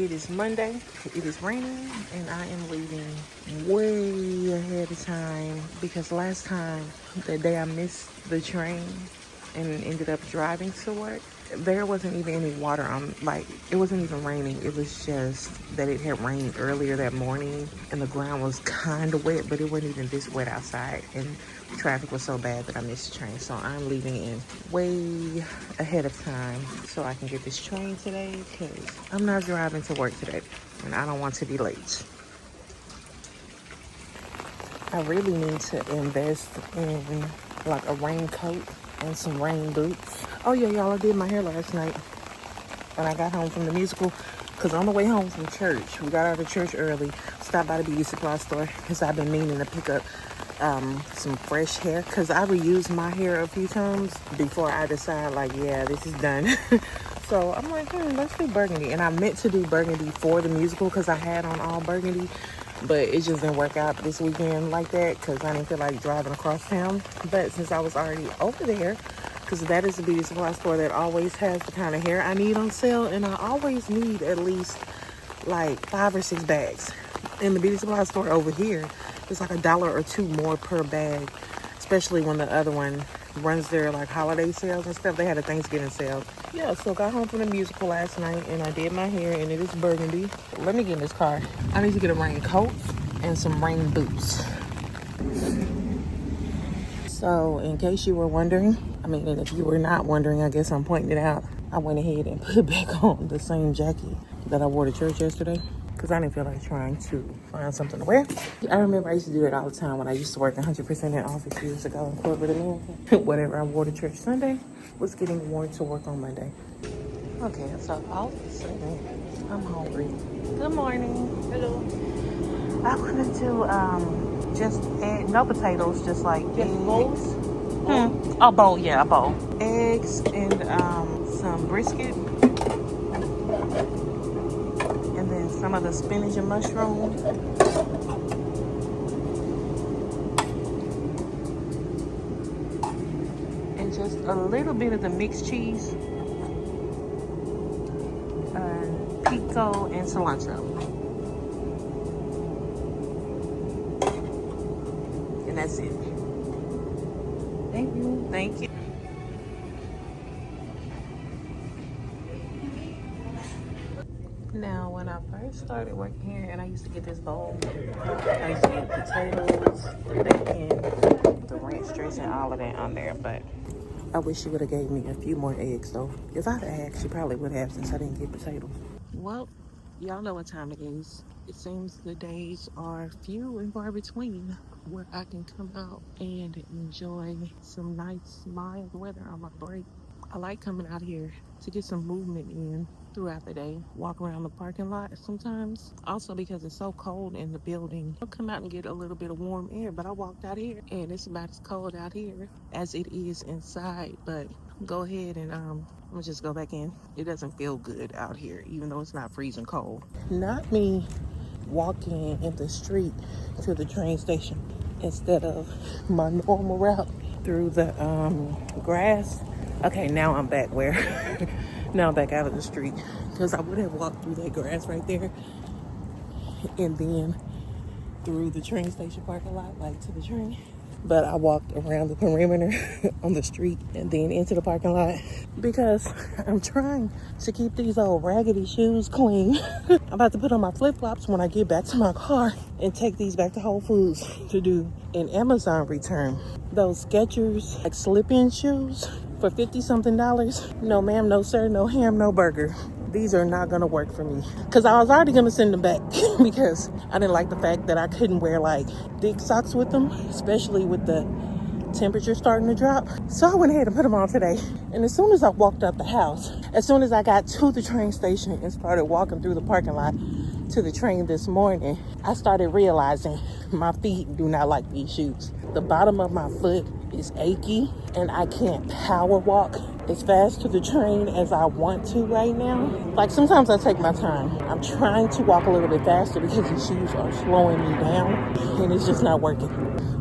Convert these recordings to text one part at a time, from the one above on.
It is Monday. It is raining, and I am leaving way ahead of time because last time, that day I missed the train and ended up driving to work. There wasn't even any water on, like, it wasn't even raining. It was just that it had rained earlier that morning and the ground was kind of wet, but it wasn't even this wet outside. And traffic was so bad that I missed the train. So I'm leaving in way ahead of time so I can get this train today because I'm not driving to work today and I don't want to be late. I really need to invest in like a raincoat and some rain boots. Oh yeah, y'all, I did my hair last night when I got home from the musical. Because on the way home from church, we got out of church early, stopped by the beauty supply store because I've been meaning to pick up some fresh hair because I reused my hair a few times before I decide like, yeah, this is done. So I'm like, let's do burgundy. And I meant to do burgundy for the musical because I had on all burgundy, but it just didn't work out this weekend like that because I didn't feel like driving across town. But since I was already over there, because that is the beauty supply store that always has the kind of hair I need on sale, and I always need at least like 5 or 6 bags. In the beauty supply store over here, it's like $1 or $2 more per bag, especially when the other one runs their like holiday sales and stuff. They had a Thanksgiving sale. Yeah, so got home from the musical last night and I did my hair and it is burgundy. Let me get in this car. I need to get a raincoat and some rain boots. So in case you were wondering, and if you were not wondering, I guess I'm pointing it out. I went ahead and put back on the same jacket that I wore to church yesterday because I didn't feel like trying to find something to wear. I remember I used to do it all the time when I used to work 100% in office years ago in corporate America. Whatever I wore to church Sunday was getting worn to work on Monday. Okay, so all of a sudden, I'm hungry. Good morning. Hello. I wanted to just add no potatoes, just like just eggs. A bowl, yeah, a bowl. Eggs and some brisket. And then some of the spinach and mushroom. And just a little bit of the mixed cheese. Pico and cilantro. And that's it. Thank you. Thank you. Now, when I first started working here, and I used to get this bowl, I used to get potatoes, bacon, the ranch dressing, all of that on there. But I wish she would have gave me a few more eggs, though. If I'd asked, she probably would have, since I didn't get potatoes. Well, y'all know what time it is. It seems the days are few and far between where I can come out and enjoy some nice mild weather on my break. I like coming out here to get some movement in throughout the day, walk around the parking lot sometimes. Also because it's so cold in the building, I'll come out and get a little bit of warm air, but I walked out here and it's about as cold out here as it is inside. But go ahead and I'm gonna just go back in. It doesn't feel good out here, even though it's not freezing cold. Not me walking in the street to the train station instead of my normal route through the grass. Okay, now I'm back now I'm back out of the street because I would have walked through that grass right there and then through the train station parking lot, like to the train. But I walked around the perimeter on the street and then into the parking lot because I'm trying to keep these old raggedy shoes clean. I'm about to put on my flip-flops when I get back to my car and take these back to Whole Foods to do an Amazon return. Those Skechers like slip-in shoes for $50-something. No ma'am, no sir, no ham, no burger. These are not gonna work for me because I was already gonna send them back because I didn't like the fact that I couldn't wear like thick socks with them, especially with the temperature starting to drop. So I went ahead and put them on today. And as soon as I walked out the house, as soon as I got to the train station and started walking through the parking lot to the train this morning, I started realizing my feet do not like these shoes. The bottom of my foot is achy and I can't power walk as fast to the train as I want to right now. Like sometimes I take my time. I'm trying to walk a little bit faster because these shoes are slowing me down and it's just not working.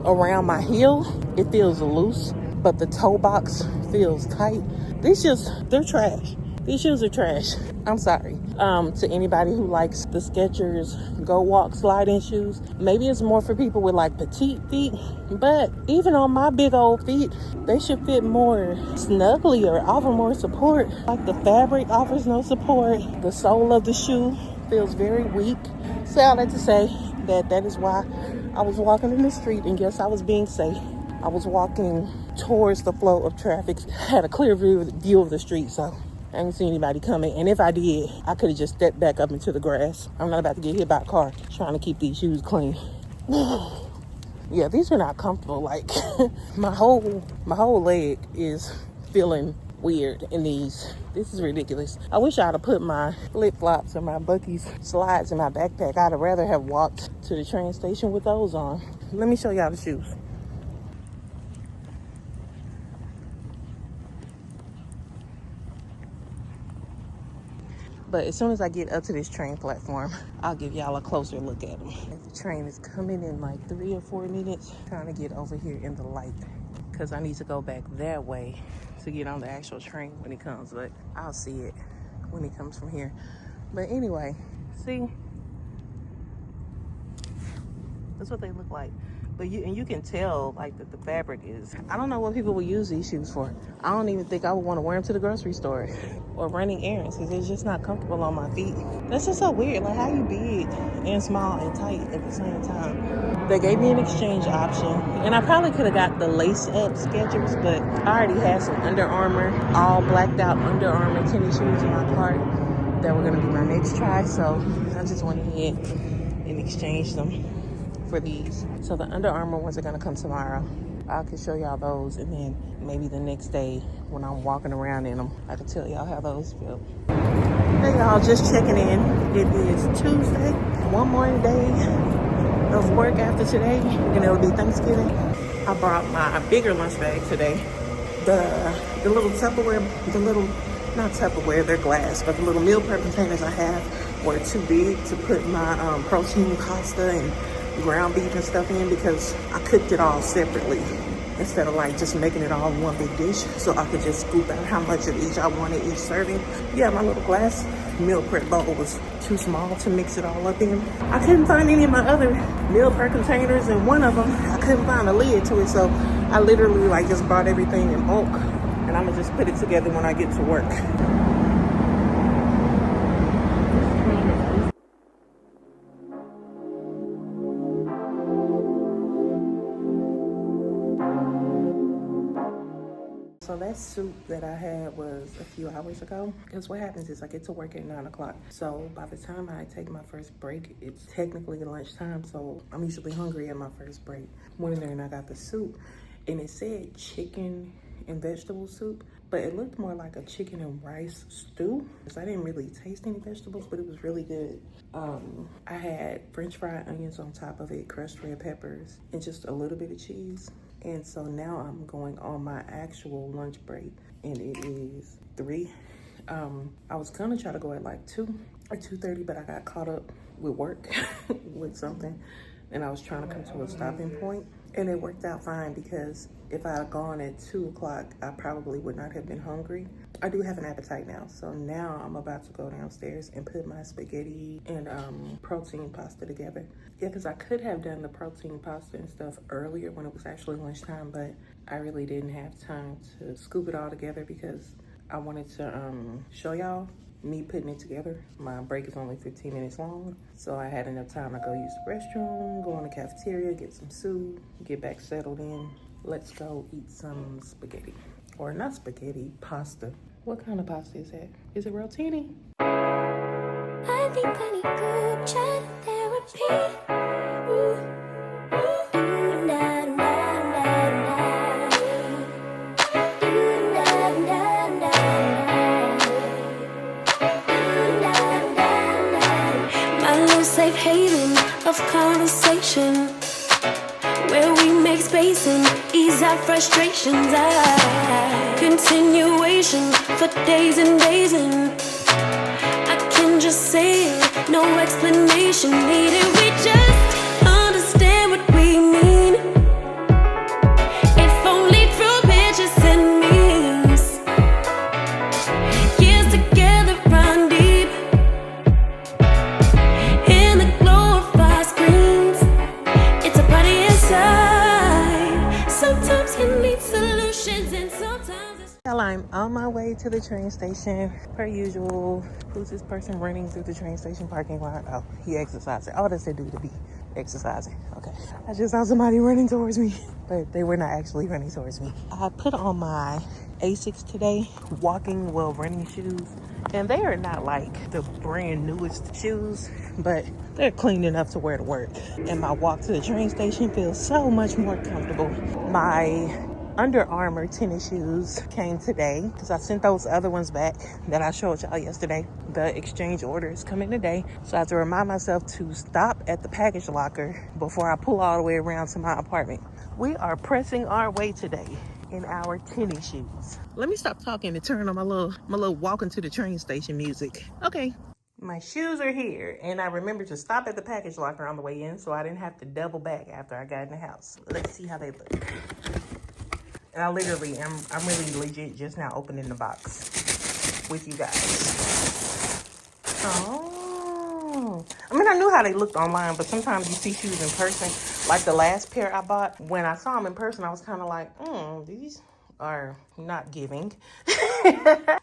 Around my heel, it feels loose, but the toe box feels tight. They're trash. These shoes are trash. I'm sorry. To anybody who likes the Skechers Go Walk sliding shoes, maybe it's more for people with like petite feet, but even on my big old feet, they should fit more snugly or offer more support. Like the fabric offers no support. The sole of the shoe feels very weak. So all that to say that is why I was walking in the street, and yes, I was being safe. I was walking towards the flow of traffic, had a clear view of the street, so I didn't see anybody coming. And if I did, I could have just stepped back up into the grass. I'm not about to get hit by a car trying to keep these shoes clean. Yeah, these are not comfortable. Like my whole leg is feeling weird in these. This is ridiculous. I wish I'd have put my flip-flops or my Buc-ee's slides in my backpack. I'd have rather have walked to the train station with those on. Let me show y'all the shoes. But as soon as I get up to this train platform, I'll give y'all a closer look at them. The train is coming in like 3 or 4 minutes. Trying to get over here in the light because I need to go back that way to get on the actual train when it comes. But I'll see it when it comes from here. But anyway, see? That's what they look like. But you can tell like that the fabric is, I don't know what people will use these shoes for. I don't even think I would want to wear them to the grocery store or running errands because it's just not comfortable on my feet. That's just so weird. Like, how you big and small and tight at the same time? They gave me an exchange option, and I probably could have got the lace up Skechers, but I already had some Under Armour, all blacked out Under Armour tennis shoes in my cart that were gonna be my next try. So I just went ahead and exchanged them for these. So the Under Armour ones are gonna come tomorrow. I can show y'all those, and then maybe the next day when I'm walking around in them, I can tell y'all how those feel. Hey y'all, just checking in. It is Tuesday, one more day of work after today, and it'll be Thanksgiving. I brought my bigger lunch bag today. The little Tupperware, not Tupperware, they're glass, but the little meal prep containers I have were too big to put my protein pasta and ground beef and stuff in, because I cooked it all separately instead of like just making it all in one big dish, so I could just scoop out how much of each I wanted each serving. Yeah, my little glass meal prep bowl was too small to mix it all up in. I couldn't find any of my other meal prep containers, and one of them I couldn't find a lid to it, so I literally like just brought everything in bulk, and I'm gonna just put it together when I get to work. So that soup that I had was a few hours ago, because what happens is I get to work at 9 o'clock. So by the time I take my first break, it's technically lunchtime. So I'm usually hungry at my first break. Went in there and I got the soup, and it said chicken and vegetable soup, but it looked more like a chicken and rice stew. So I didn't really taste any vegetables, but it was really good. I had French fried onions on top of it, crushed red peppers, and just a little bit of cheese. And so now I'm going on my actual lunch break, and it is 3. I was gonna try to go at like 2 or 2:30, but I got caught up with work with something, and I was trying to come to a stopping point, and it worked out fine, because if I had gone at 2 o'clock, I probably would not have been hungry. I do have an appetite now, so now I'm about to go downstairs and put my spaghetti and protein pasta together. Yeah, because I could have done the protein pasta and stuff earlier when it was actually lunchtime, but I really didn't have time to scoop it all together because I wanted to show y'all me putting it together. My break is only 15 minutes long, so I had enough time to go use the restroom, go in the cafeteria, get some soup, get back settled in. Let's go eat some spaghetti. Or not spaghetti, pasta. What kind of pasta is that? Is it rotini? I think I need good chat therapy. My little safe haven of conversation, where we make space and ease our frustrations. Continuation for days and days, and I can just say it, no explanation needed. We just understand what we mean, if only through pictures and memes. Years together. Y'all, I'm on my way to the train station. Per usual. Who's this person running through the train station parking lot? Oh, he exercising. Oh, that's a dude to be exercising. Okay. I just saw somebody running towards me, but they were not actually running towards me. I put on my Asics today, running shoes. And they are not like the brand newest shoes, but they're clean enough to wear to work. And my walk to the train station feels so much more comfortable. My Under Armour tennis shoes came today because I sent those other ones back that I showed y'all yesterday. The exchange order is coming today. So I have to remind myself to stop at the package locker before I pull all the way around to my apartment. We are pressing our way today in our tennis shoes. Let me stop talking and turn on my little walking to the train station music. Okay. My shoes are here, and I remembered to stop at the package locker on the way in so I didn't have to double back after I got in the house. Let's see how they look. And I'm really legit just now opening the box with you guys. Oh. I mean, I knew how they looked online, but sometimes you see shoes in person. Like the last pair I bought, when I saw them in person, I was kind of like, these are not giving.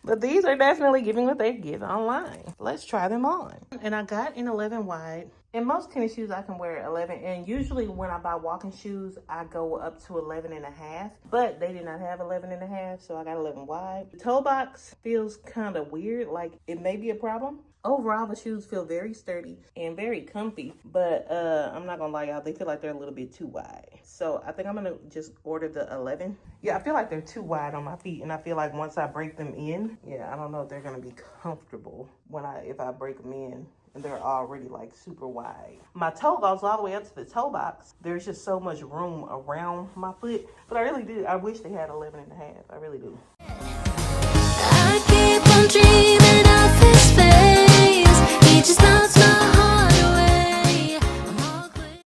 But these are definitely giving what they give online. Let's try them on. And I got an 11 wide. In most tennis shoes, I can wear 11. And usually when I buy walking shoes, I go up to 11 and a half. But they did not have 11 and a half, so I got 11 wide. The toe box feels kind of weird, like it may be a problem. Overall, the shoes feel very sturdy and very comfy, but I'm not gonna lie, y'all, they feel like they're a little bit too wide. So I think I'm gonna just order the 11. Yeah, I feel like they're too wide on my feet, and I feel like once I break them in, yeah, I don't know if they're gonna be comfortable if I break them in. And they're already like super wide. My toe goes all the way up to the toe box. There's just so much room around my foot, but I really do. I wish they had 11 and a half. I really do.